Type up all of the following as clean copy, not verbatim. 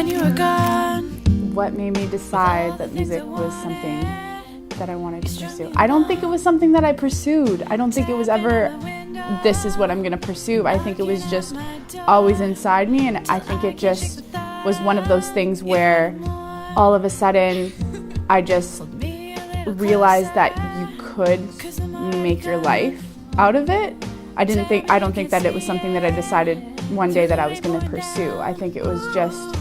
you were gone. What made me decide that music was something that I wanted to pursue? I don't think it was something that I pursued. I don't think it was ever, this is what I'm going to pursue. I think it was just always inside me, and I think it just was one of those things where all of a sudden I just realized that you could make your life out of it. I don't think that it was something that I decided one day that I was going to pursue. I think it was just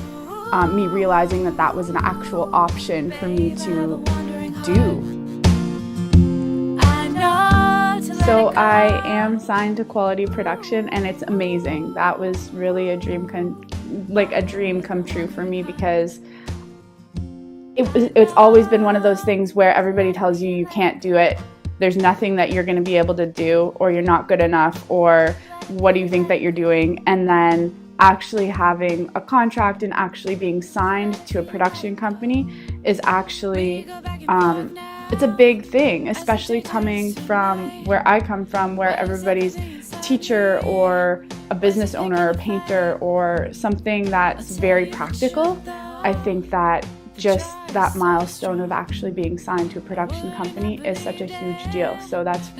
me realizing that that was an actual option for me to do. So I am signed to Quality Production, and it's amazing. That was really a dream come true for me, because it's always been one of those things where everybody tells you can't do it. There's nothing that you're going to be able to do, or you're not good enough, or what do you think that you're doing? And then actually having a contract and actually being signed to a production company is actually, it's a big thing, especially coming from where I come from, where everybody's teacher or a business owner or painter or something that's very practical. I think that just that milestone of actually being signed to a production company is such a huge deal. So that's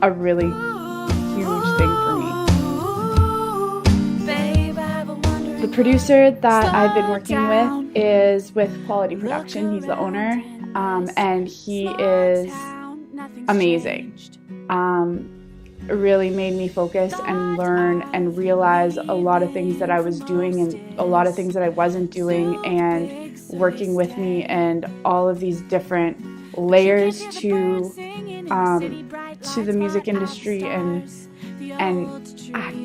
a really huge thing for me. The producer that I've been working with is with Quality Production. He's the owner, and he is amazing. It really made me focus and learn and realize a lot of things that I was doing and a lot of things that I wasn't doing, and working with me and all of these different layers to the music industry, and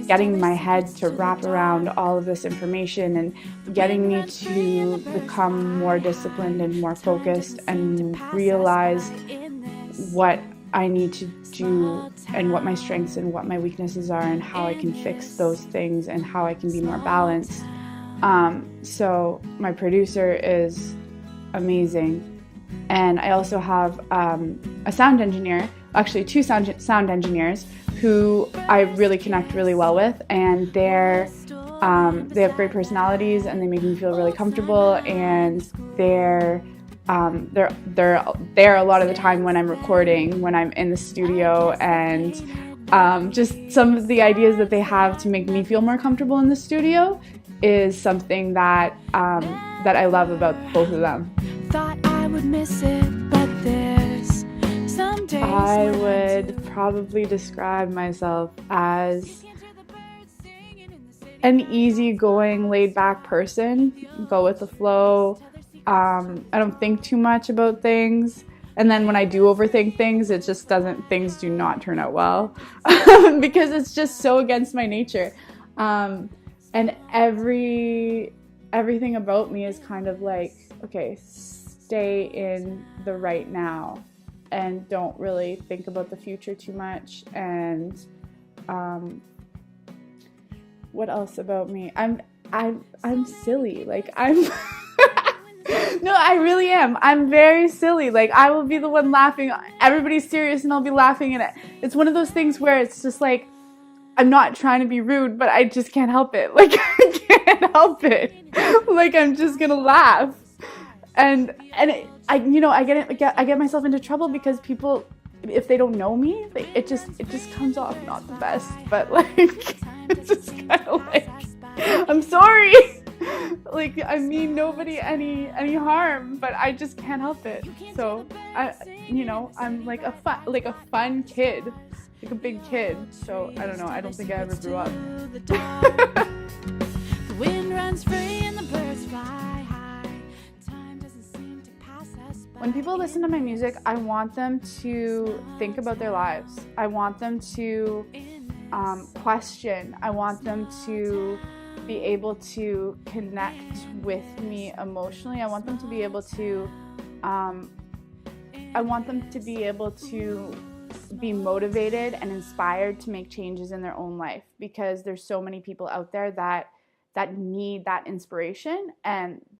getting my head to wrap around all of this information and getting me to become more disciplined and more focused and realize what I need to do and what my strengths and what my weaknesses are and how I can fix those things and how I can be more balanced. So my producer is amazing. And I also have a sound engineer, actually two sound engineers, who I really connect really well with, and they have great personalities, and they make me feel really comfortable, and they're there a lot of the time when I'm recording, when I'm in the studio, and just some of the ideas that they have to make me feel more comfortable in the studio is something that I love about both of them. Thought I would miss it, but there's some days I would probably describe myself as an easygoing, laid-back person. Go with the flow. I don't think too much about things, and then when I do overthink things, things do not turn out well because it's just so against my nature. And everything about me is kind of like, okay, stay in the right now and don't really think about the future too much. And what else about me? I'm silly. Like, I'm no, I really am. I'm very silly. Like, I will be the one laughing. Everybody's serious and I'll be laughing, and it's one of those things where it's just like, I'm not trying to be rude, but I just can't help it. Like, I can't help it. Like, I'm just gonna laugh. And I get myself into trouble because people, if they don't know me, it just comes off not the best. But like, it's just kind of like, I'm sorry. Like, I mean nobody any harm, but I just can't help it. So I'm like a fun kid, like a big kid. So I don't know. I don't think I ever grew up. The wind runs free and the birds fly high. Time doesn't seem to pass us by. When people listen to my music, I want them to think about their lives. I want them to question. I want them to be able to connect with me emotionally. I want them to be able to be motivated and inspired to make changes in their own life, because there's so many people out there that need that inspiration, and